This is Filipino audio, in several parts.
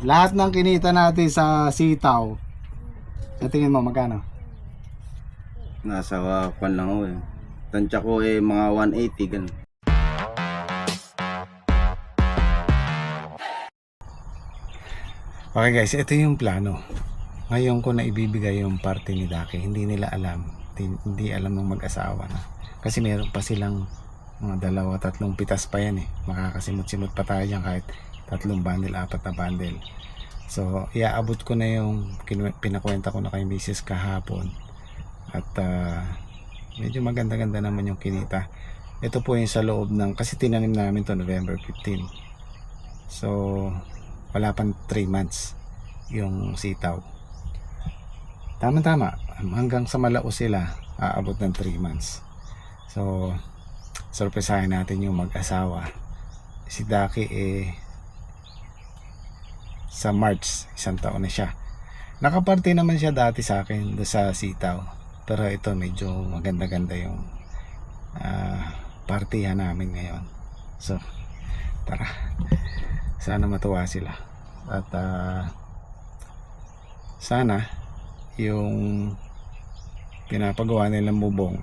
Lahat ng kinita natin sa sitaw, sa tingin mo magkano? Nasa kwan lang ako eh. Tansya ko eh mga 180 ganun. Okay guys, ito yung plano. Ngayon ko na ibibigay yung parte ni Daki. Hindi nila alam. Hindi alam ng mag-asawa na. Kasi meron pa silang mga 2-3 pitas pa yan eh. Makakasimot-simot pa tayo dyan kahit 3 bundle, 4 na bundle. So, iaabot ko na yung pinakwenta ko na kay Mrs. kahapon. At medyo maganda-ganda naman yung kinita. Ito po yung sa loob ng, kasi tinanim namin to November 15. So, wala pang 3 months yung sitaw. Tama-tama, hanggang sa Malao sila aabot ng 3 months. So sorpresahin natin yung mag-asawa. Si Daki sa March 1 taon na siya. Nakaparte naman siya dati sa akin doon sa sitaw, pero ito medyo maganda-ganda yung partihan namin ngayon. So tara, sana matuwa sila at sana yung pinapagawa nilang bubong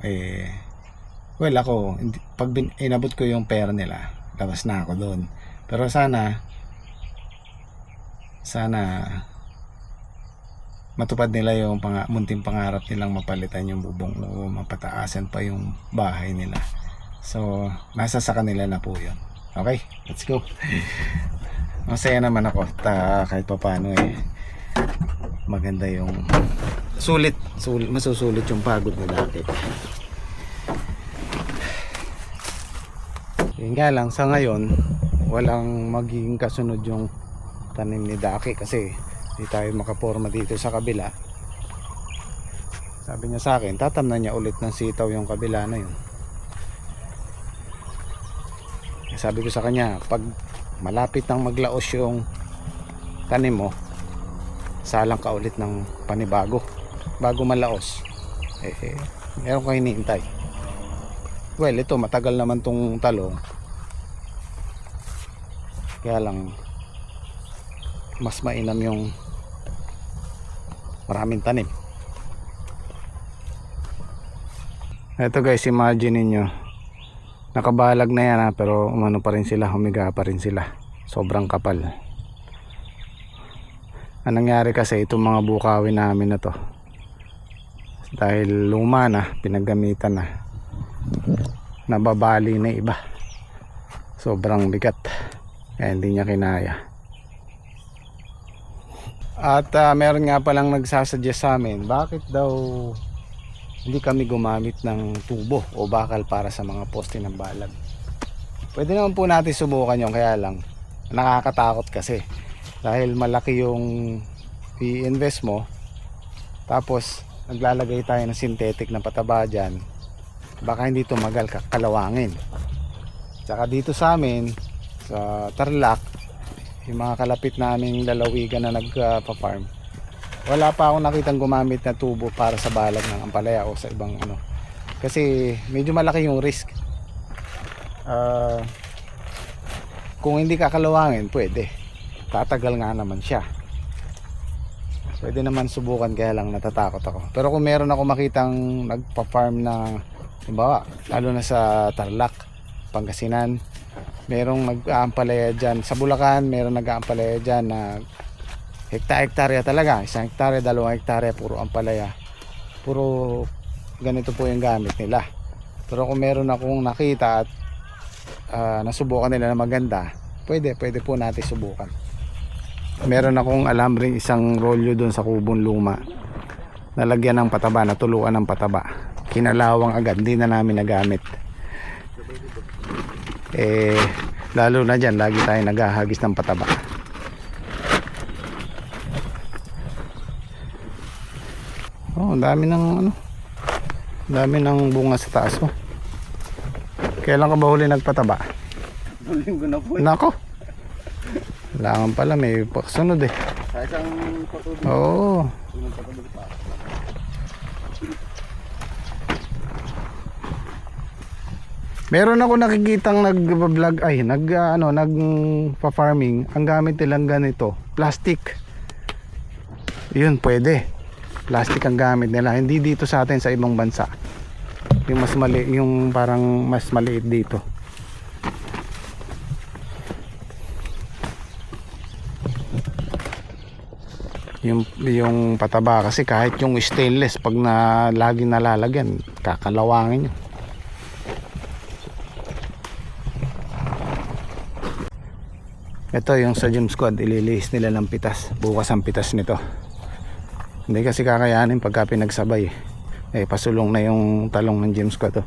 well ako pag inabot ko yung pera nila labas na ako doon, pero sana matupad nila yung munting pangarap nilang mapalitan yung bubong o mapataasan pa yung bahay nila. So nasa sa kanila na po yun. Okay, let's go. Masaya naman ako kahit pa paano maganda yung sulit, masusulit yung pagod na dati. Yun nga lang, sa ngayon walang magiging kasunod yung tanim ni Daki kasi di tayo makaporma dito sa kabila. Sabi niya sa akin tatamnan niya ulit ng sitaw yung kabila na yun. Sabi ko sa kanya, pag malapit nang maglaos yung tanim mo, salang ka ulit ng panibago bago malaos. Meron kang hinihintay. Well, ito matagal naman tong talong, kaya lang mas mainam yung maraming tanim. Ito guys, imagine niyo, nakabalag na yan pero umano pa rin sila, humiga pa rin sila, sobrang kapal. Ang nangyari kasi itong mga bukawin namin na to, dahil luma na, pinagamitan na, nababali na iba, sobrang bigat kaya hindi niya kinaya. At meron nga palang nagsasuggest sa amin, bakit daw hindi kami gumamit ng tubo o bakal para sa mga poste ng balag. Pwede naman po natin subukan yun, kaya lang nakakatakot kasi dahil malaki yung i-invest mo, tapos naglalagay tayo ng synthetic na pataba dyan, baka hindi tumagal, kalawangin. Tsaka dito sa amin sa Tarlac, yung mga kalapit naming lalawigan na nagpa-farm, wala pa akong nakitang gumamit na tubo para sa balag ng ampalaya o sa ibang ano, kasi medyo malaki yung risk. Kung hindi kakalawangin, pwede, tatagal nga naman siya, pwede naman subukan, kaya lang natatakot ako. Pero kung meron ako makitang nagpa-farm na halimbawa, lalo na sa Tarlac, Pangasinan, merong nag-aampalaya dyan, sa Bulacan meron nag-aampalaya dyan na hektarya talaga, 1 hektarya, 2 hektarya, puro ampalaya, puro ganito po yung gamit nila. Pero kung meron akong nakita at nasubukan nila na maganda, pwede po natin subukan. Meron akong alam ring isang rolyo doon sa kubong luma, nalagyan ng pataba, natuluan ng pataba, kinalawang agad, hindi na namin nagamit. Lalo na dyan, lagi tayo naghahagis ng pataba. Oh, dami ng dami ng bunga sa taas. Kailan ka ba huli nagpataba? Linggo na po. Nako, kailangan pala may sunod Sa isang patuloy. Oo. Meron ako nakikitang nag-vlog ay nag-farming. Ang gamit nilang ganito, plastic. 'Yun pwede. Plastic ang gamit nila. Hindi dito sa atin sa ibang bansa. Yung mas mali, yung parang mas maliit dito. Yung pataba kasi kahit yung stainless pag laging nalalagyan, kakalawangin yun. Ito yung sa gym squad, ililihis nila ng pitas. Bukas ang pitas nito. Hindi kasi kakayanin pagka pinagsabay. Pasulong na yung talong ng gym squad to.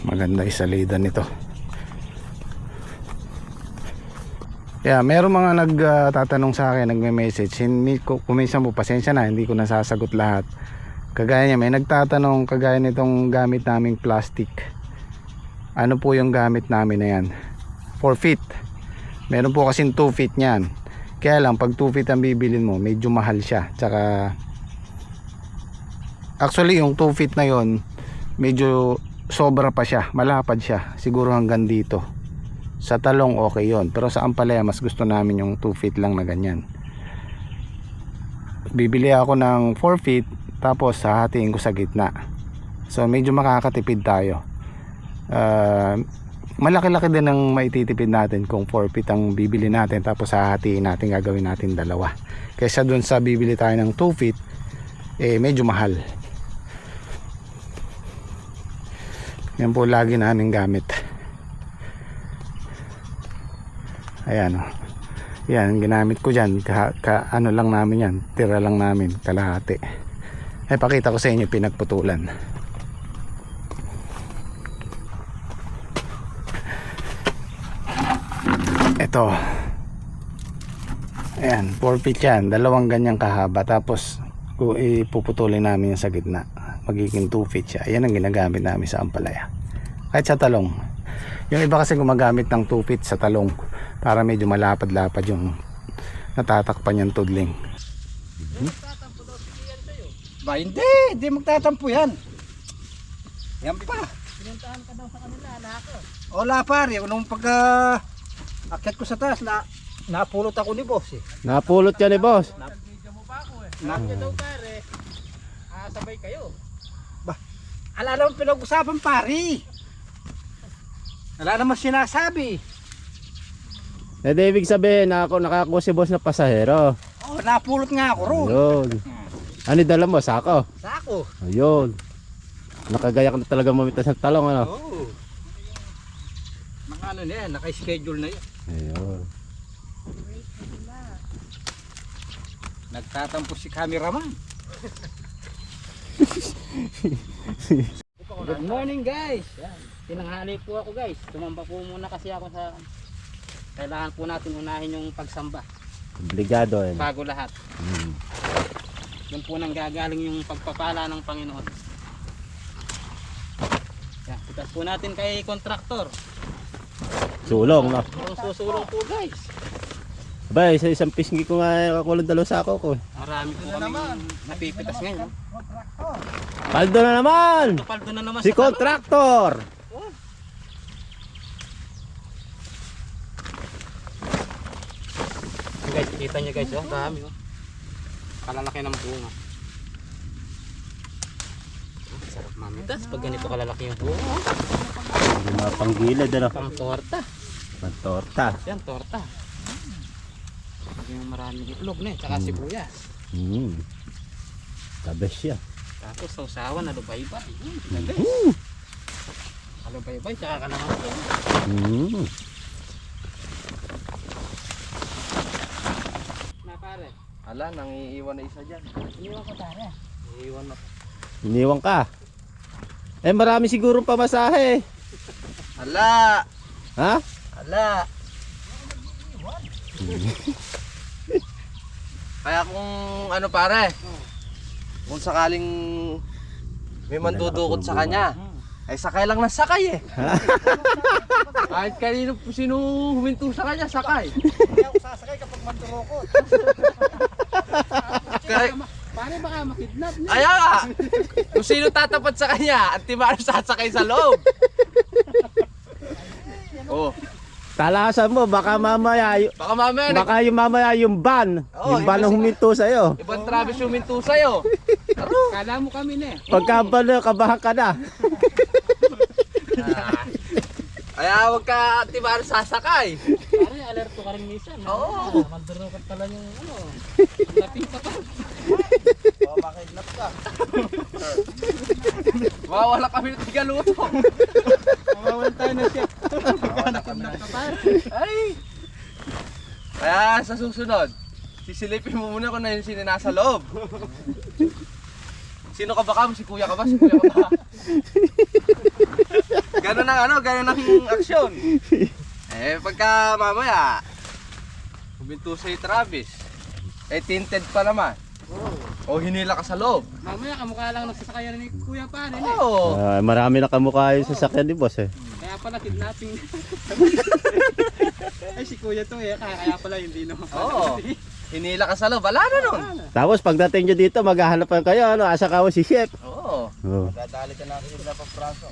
Maganda yung salida nito. Meron mga nagtatanong sa akin, nagme-message. Kuminsan po, pasensya na, hindi ko nasasagot lahat. Kagaya niya, may nagtatanong kagaya nitong gamit naming plastic. Ano po yung gamit namin na yan? 4 feet. Meron po kasing 2 feet niyan. Kaya lang, pag 2 feet ang bibilin mo, medyo mahal siya. Tsaka, actually yung 2 feet na yon medyo sobra pa siya, malapad siya. Siguro hanggang dito. Sa talong okay yon, pero sa ampalaya mas gusto namin yung 2 feet lang na ganyan. Bibili ako ng 4 feet, tapos hahatiin ko sa gitna. So medyo makakatipid tayo. Malaki-laki din ang maititipid natin kung 4 feet ang bibili natin, tapos hahatiin natin, gagawin natin dalawa. Kaysa dun sa bibili tayo ng 2 feet, medyo mahal. Yan po lagi namin gamit. Ayan o. Yan, ginamit ko dyan. Ano lang namin yan. Tira lang namin. Kalahati. Pakita ko sa inyo pinagputulan. Ito. Ayan, 4 feet yan. Dalawang ganyang kahaba. Tapos, ipuputulin namin yung sa gitna. Magiging 2 feet siya. Ayan ang ginagamit namin sa ampalaya. Kahit sa talong. Yung iba kasi gumagamit ng 2 feet sa talong para medyo malapad-lapad yung natatakpan yung tudling. Magtatampo daw si Kian sa'yo. Ba, hindi magtatampo yan. Yan pa. Pinuntahan ka daw sa kanila, nako. Wala pare, nung pagka akyat ko sa taas, napulot ako ni boss eh. Napulot ka ni boss. Nag-video mo pa ako eh. Nakya daw pare, sabay kayo. Ba, ala naman pinag-usapan pare. Wala naman sinasabi. Ibig sabihin na ako nakakuha si boss na pasahero. Oh, napulot nga ako ron. Ayun. Ano dala mo? Sako? Sako. Ayun. Nakagaya ka na talaga mamitas ng talong ano? Oo. Mga ano na yan, naka-schedule na yan. Ayun. Nagtatampo si cameraman. Good morning guys. Yan. Tinanghali po ako guys. Tumamba po muna kasi ako sa kailangan po natin unahin yung pagsamba Obligado eh. bago lahat. Doon po nang gagaling yung pagpapala ng Panginoon. Yan, pitas po natin kay kontraktor. Sulong no? Ang susulong po guys. Ba, isang pisngi ko nga kakulong dalawang sako ko. Marami po kami napipitas ngayon. Paldo na naman! Paldo na naman Si sa talong. kontraktor! Guys, kita nyo guys, dami oh. Kalalaki ng bunga. Sarap mamitas pag ganito kalalaki yung bunga. Hindi mapanggilid ano? Pang torta. Pantorta. Yan, torta. Yung maraming itlog na tsaka sibuyas. Tabes siya. Tapos sausawan, alubaybay. Alubaybay, tsaka kalamansi. Na pare. Ala, nang iiwan na isa dyan. Iniwan ko pare. Iiwan na. Iniwan ka. Marami siguro pamasahe. Ala! Ha? Ala! Kaya kung ano pare, kung sakaling may mandudukot sa kanya, ay sakay lang ng sakay eh. Kahit kanino sino huminto sa kanya, sakay. Hindi ako sasakay sasakay kapag mandurukot. Pare baka makidnap niya. Kaya nga! Kung sino tatapat sa kanya, ang timano sasakay sa loob. Oh, Talasan mo, baka mamaya, baka mamaya baka yung mamaya yung van. Oo, Yung van iba ang huminto sa'yo. ibang Travis yung minto sa'yo. Kala mo kami na eh. Pagka van, kabahan ka na. Kaya huwag ka timano sasakay. Pare, alerto ka rin minsan. Oo. Mandurukot pala yung ano. Napita pa. Makidnap ka. Mawawala kami ng tigaluto. Mawawalan tayo na siya. Ay! Kaya sa susunod, sisilipin mo muna kung na yung sino nasa loob. Sino ka ba ka? Si kuya ka ba? Si kuya ka ba? Ganun ang ganun ang aksyon. Eh, pagka mamaya, huminto si Travis, eh tinted pa naman. O hinila ka sa loob. Mamaya kamukha lang nagsasakayan ni Kuya Pare eh. Oo. Marami na kamukha yung sasakyan ni boss eh. Kaya pala kidnapping. Ay si Kuya to eh. Kaya pala hindi no. Oo. Hinila ka sa loob. Wala na nun. Tapos pagdating nyo dito, maghahanapan kayo, ano, asa ka si chef. Oo. Oh. Dadali ka na sila pa praso.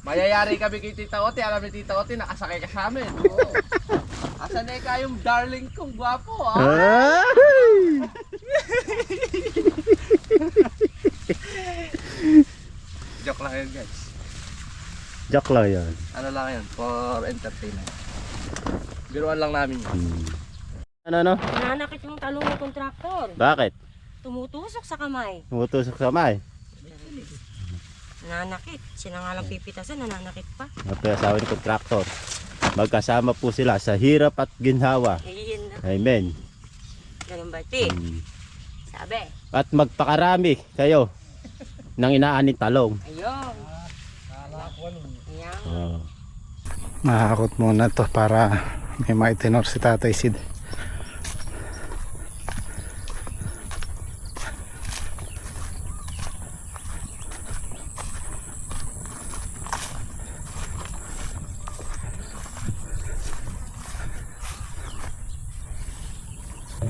Mayayari kami kay Tita Oti. Alam ni Tita Oti, nakasakay ka sa amin. Oo. Asan na kayong darling kong gwapo, ah? Ay! Joke lang yun, guys. Joke lang yan. Ano lang yun, for entertainment. Biruan lang namin yun. Ano? Nananakit yung talong ng kontraktor. Bakit? Tumutusok sa kamay. Umutusok sa may. Nananakit. Sila nga lang pipitasan, nananakit pa. Napasawa ni kontraktor. Magkasama po sila sa hirap at ginhawa. Iyon na. Amen. Ganun ba, Chi? Sabi. At magpakarami kayo ng inaaning talong. Ayun. Ayan. Oh. Mahakot muna to para may maitinor si Tatay Sid.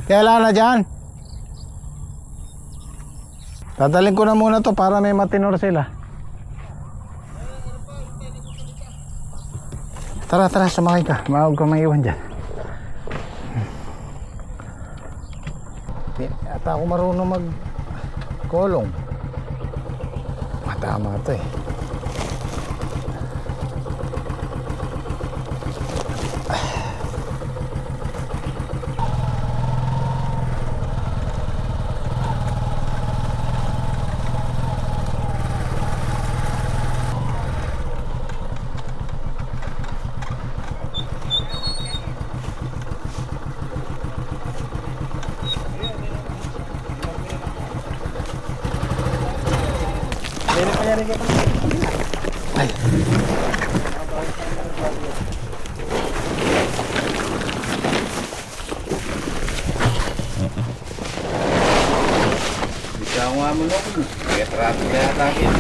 Kailan na dyan? Dadalhin ko na muna to para may matinor sila. Tara, tara, sumakay ka. Huwag ka maiwan dyan. At ako marunong mag-kolong. Matama to eh. Ay. Ikaw nga mo no. Kaya trato na yata akin.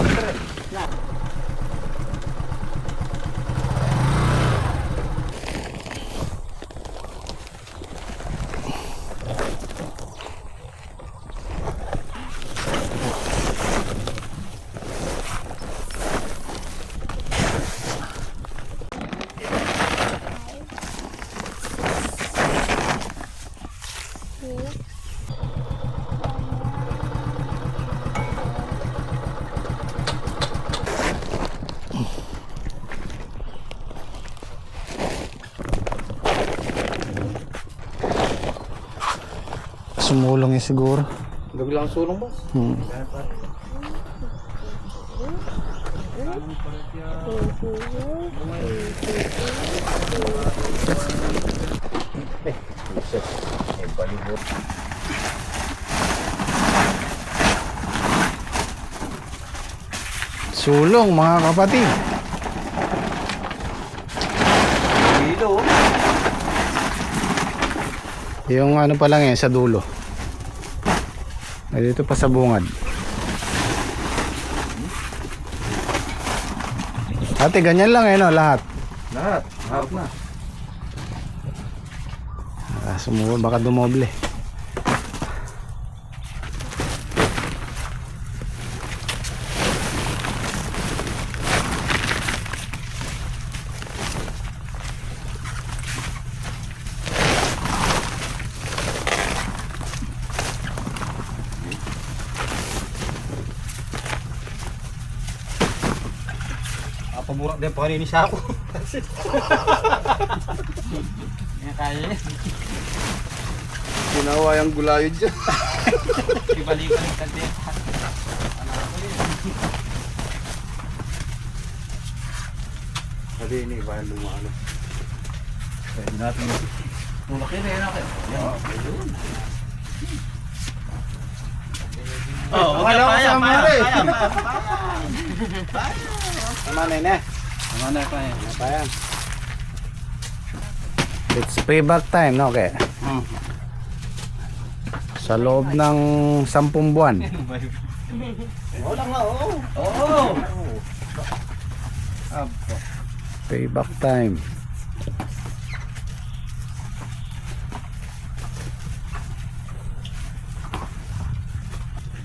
Sumulong yun siguro. Biglang sulong boss. Sulong mga kapatid. Dito. Yung ano pa lang yan sa dulo. Ay, dito pa sa bungad. Ate, ganyan lang eh no, lahat. Lahat. Harap na. Sumubo, baka dumoble. Pamurak din pa kanini sa ako. Kaya yan. Ginawa yung gulayo dyan. Ibalik-balik ka din. Sabi ini, bayan lumano. Pwede natin. Mulaki na yun ako. Oh, Wala ko sa mga eh. Tama na yun eh. Tama na pa yan. Ano pa yan? It's payback time, no? Okay. Sa loob ng 10 buwan. Wala nga, oo. Oo. Payback time.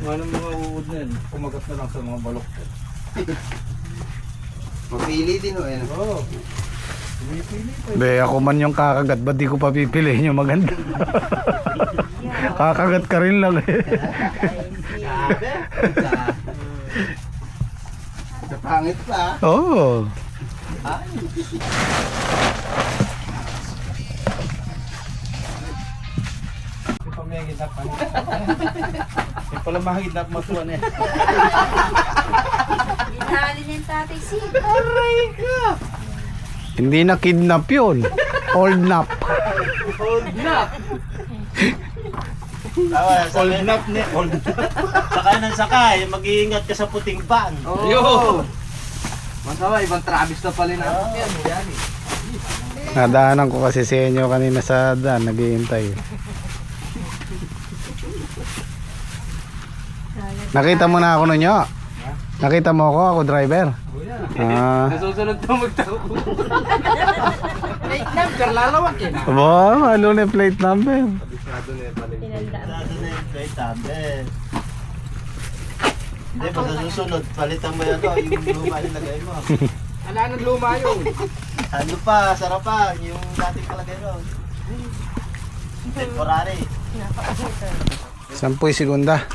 Ano mga uod na yan? Kumagat na lang sa mga balok. Mapili din o yan. Oo. Be, ako man yung kakagat, ba't di ko pa pipiliin yung maganda? Kakagat ka rin lang eh. Sa pangit pa. Oo. Hindi pa may higit pa. Hindi pala mahigit na matuan eh. Dinali ng tatay si. Hindi na kidnap yun. Old nap. Old nap ni. Old nap. Sakay ng sakay. Mag-iingat ka sa puting van. Yo! Masawa, ibang Travis na pala na. Yan, yan eh. Nadaanan ko kasi sa inyo kanina sa daan, naghihintay. Nakita mo na ako nun nyo? Nakita mo ako driver? Ah, Nasusunod to magtako. Plate number, lalawak yun. wow, ano na yung plate number? Kabisado na yung pala. Sado na yung plate tablet. Hindi, pag sa susunod, palitan mo yan yung luma nilagay mo. Ala nang luma yun. Ano pa, sarapan, yung dating palagay mo. Temporary. Sampuy segunda.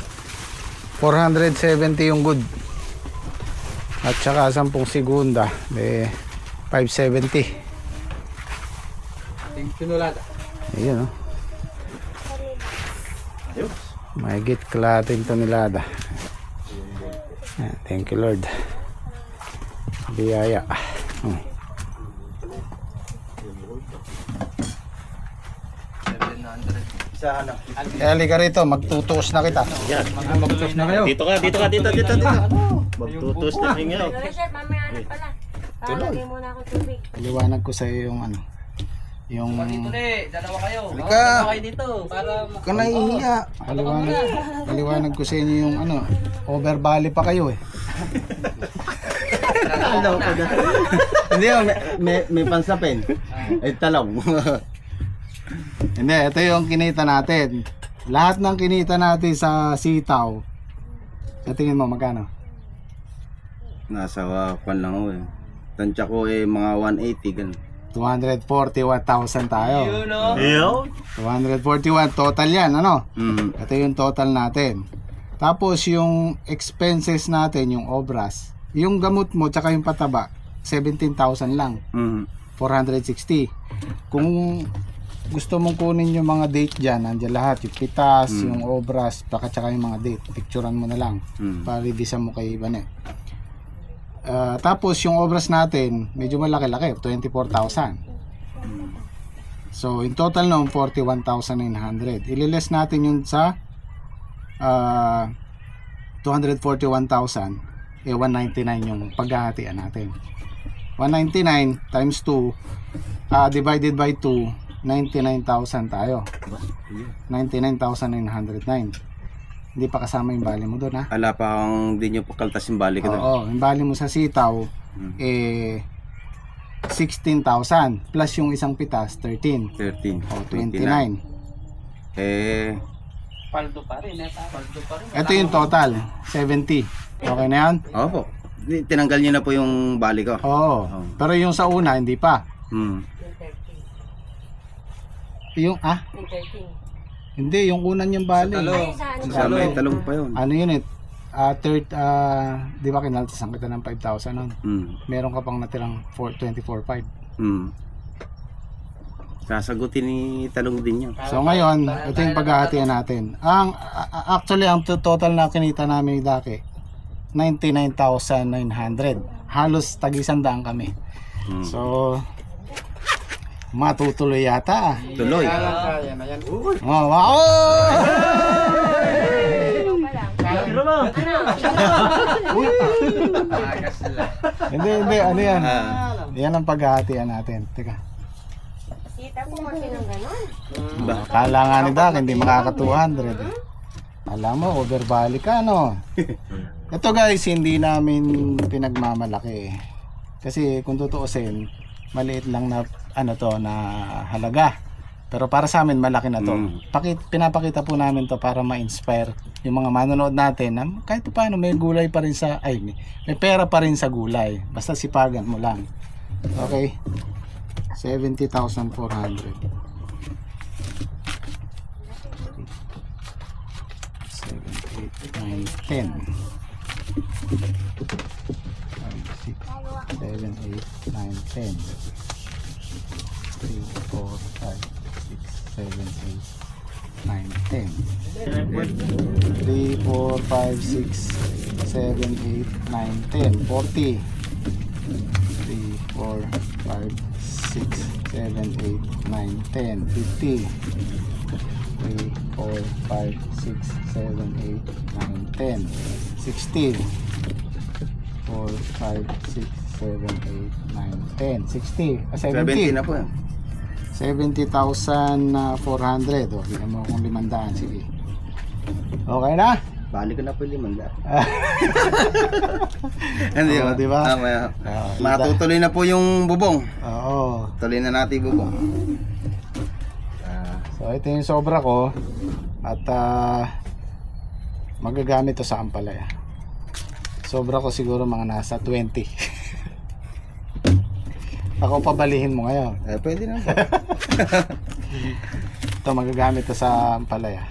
470 yung good. At saka 10 segunda, 570. Pinulada. Ayun oh. Mahigit kalating tonelada. Thank you Lord. Biyaya. Isa ano. Halika rito, magtutuos na kita. Yan. Magtutos na kayo. Dito ka, dito. Magtutos na kayo. Pero chef, mamaya na pala. Lagay muna ako tubig. Paliwanag ko sa iyo yung ano. Yung Dito na dalawa kayo. Halika. Dalawa kayo dito. Para ka nahihiya. Paliwanag ko sa inyo yung ano. Over valley pa kayo eh. Hindi, may pansapin. Ay, talong. Hindi, ito yung kinita natin. Lahat ng kinita natin sa sitaw. Sa tingin mo magkano? Nasa kwan lang ako eh. Tansya ko eh mga 180 ganun. 241,000 tayo. Iyo. 241 total yan, ano? Mm. Ito yung total natin. Tapos yung expenses natin, yung obras, yung gamot mo tsaka yung pataba, 17,000 lang. Mm. 460. Kung gusto mong kunin yung mga date dyan, nandiyan lahat, yung pitas, yung obras, tsaka yung mga date, picturean mo na lang para i-visa mo kay Ibanet. Tapos yung obras natin, medyo malaki-laki, 24,000. So in total noon, 41,900. Ililes natin yun sa 241,000, 199 yung paghahatian natin. 199 times 2 divided by 2, 99,000 tayo. 99,909. Hindi pa kasama yung bali mo doon, ha? Ala pa kung di nyo pakaltas yung balik ko doon. Oo, yung bali mo sa sitaw, 16,000 plus yung isang pitas 13. 13. O 29. Paldo pa rin. Paldo pa rin. Ito yung total 70. Okay na yan? Opo. Tinanggal niyo na po yung bali ko. Oo. Pero yung sa una hindi pa. Hmm. Yung Yung 13. hindi yung una niyang bali. Ay, sa ano Sa may talong pa yun. Ano yun di ba kinaltasan kita ng 5,000 nun? Meron ka pang natirang 24,500. Sasagutin ni talong din yun. So ngayon, ito yung paghahatian natin. Actually, ang total na kinita namin dati, 99,900. Halos tag-100 kami. So, matutuloy yata. Tuloy. Oh, wow! Aga sila. Hindi, ano yan? Yan ang paghahatian natin. Teka. Kita ko kasi ng gano'n. Kala nga ni Dak, hindi makaka 200 eh. Alam mo, overbali ka, no? Ito guys, hindi namin pinagmamalaki. Kasi kung tutuusin, maliit lang na na halaga. Pero para sa amin, malaki na to. Pinapakita po namin to para ma-inspire yung mga manonood natin na kahit paano may gulay pa rin may pera pa rin sa gulay. Basta sipagan mo lang. Okay? 70,400. 7, 8, 9, 10. 7, 8, 9, 10. 3, 4, 5, 6, 7, 8, 9, 10. 3, 4, 5, 6, 7, 8, 9, 10. 40. 3, 4, 5, 6, 7, 8, 9, 10. 50. 3, 4, 5, 6, 7, 8, 9, 10. 60. 4, 5, 6, 7, 8, 9, 10. 60. 70 na po yan. 70,400. O, bigyan mo akong 500. Sige. Okay na? Bali ko na po yung 500. Hindi Oo, ba? diba? Matutuloy na po yung bubong. Oo. Tuloy na natin yung bubong. So, ito yung sobra ko. At magagamit to sa ampalaya. Sobra ko siguro mga nasa 20. Ako pabalihin mo ngayon. Pwede na po. Ito magagamit to sa ampalaya.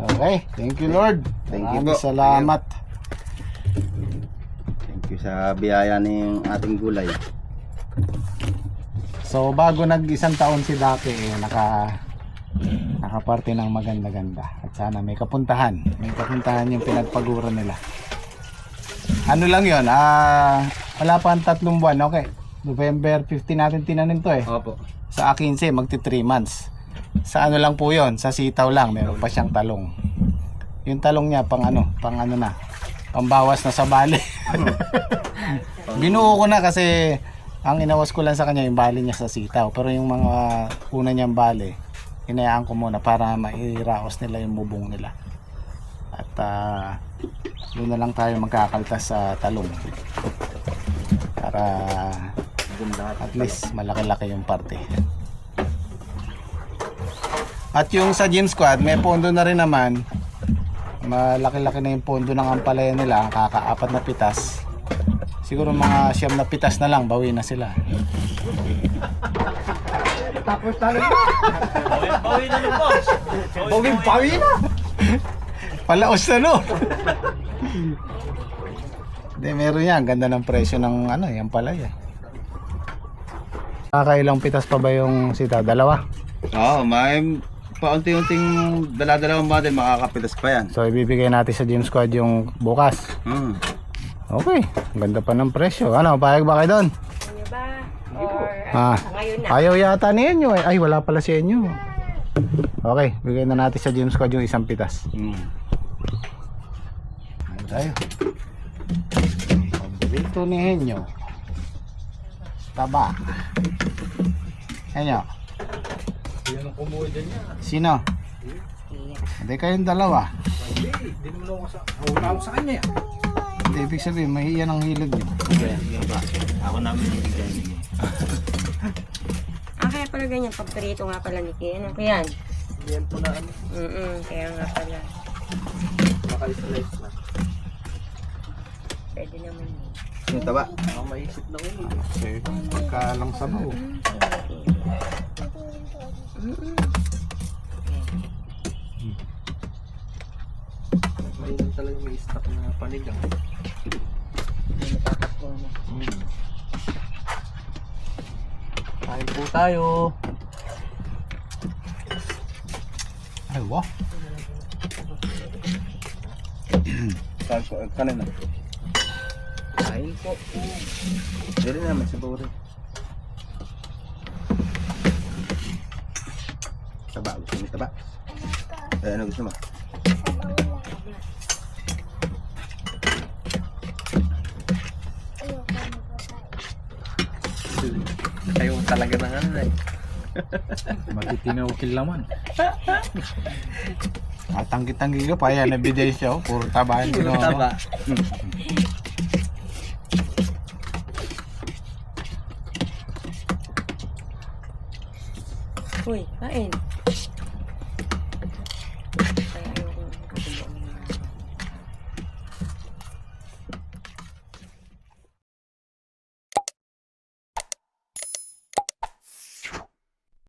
Okay, thank you Lord. Thank you Maraming po. salamat. Thank you sa biyaya ng ating gulay. So bago nag-1 taon si Daki nakaparte ng maganda-ganda. At sana may kapuntahan. May kapuntahan yung pinagpagura nila. Ano lang yun, wala pa ang 3 buwan, okay. November 15 natin tinanim to eh. Opo. Sa 15, magti 3 months. Sa ano lang po yun, sa sitaw lang, meron pa siyang talong. Yung talong niya, pang pambawas na sa bali. Binuo ko na kasi ang inawas ko lang sa kanya yung bali niya sa sitaw. Pero yung mga una niyang bali, hinayaan ko muna para mairaos nila yung bubong nila. At doon na lang tayo magkakaltas sa talong. Para at least malaki-laki yung parte. At yung sa gym squad, may pondo na rin naman. Malaki-laki na yung pondo ng ampalaya nila, kaka-4 na pitas. Siguro mga 9 na pitas na lang, bawi na sila. Tapos talo. Bawi na ng boss. Bawi na. Palaos na no. Hindi, meron yan. Ganda ng presyo ng yung ampalaya. Kakailang pitas pa ba yung sitaw? 2? Oo, may paunti-unting dala-dalawang bundle makakapitas pa yan. So ibibigay natin sa gym squad yung bukas. Okay, ganda pa ng presyo. Ano, payag ba kayo doon? Ano ba? Or ngayon na? Ayaw yata ni Enyo eh. Ay, wala pala si Enyo. Okay, bigay na natin sa gym squad yung 1 pitas. Ano tayo? Paborito ni Enyo. Taba. Enyo. Sino? Hindi kayong dalawa. Hindi naman ako sa kanya. Hindi, ibig sabihin, mahiya ng hilod niyo. Ako namin ibigay. Kaya pala ganyan. Pagprito nga pala ni Kian. Ano yan? Yan po na ano. Kaya nga pala. Maka-slice na. Pwede naman yun. Yung taba. Baka maisip na ulo. Okay, pagkalang sabaw. Mayroon talaga may stock na panigang. Kain po tayo. Ay, wow. Kanin na. Kain po. Dili na, may sabaw rin. Taba, gusto mo taba? Ano gusto mo? Kayo talaga ng ano eh. Matitinawkil naman. Tanggi-tanggi ka pa yan, ebidensya oh. Puro taba yung Puro ginawa mo. taba. Uy, kain.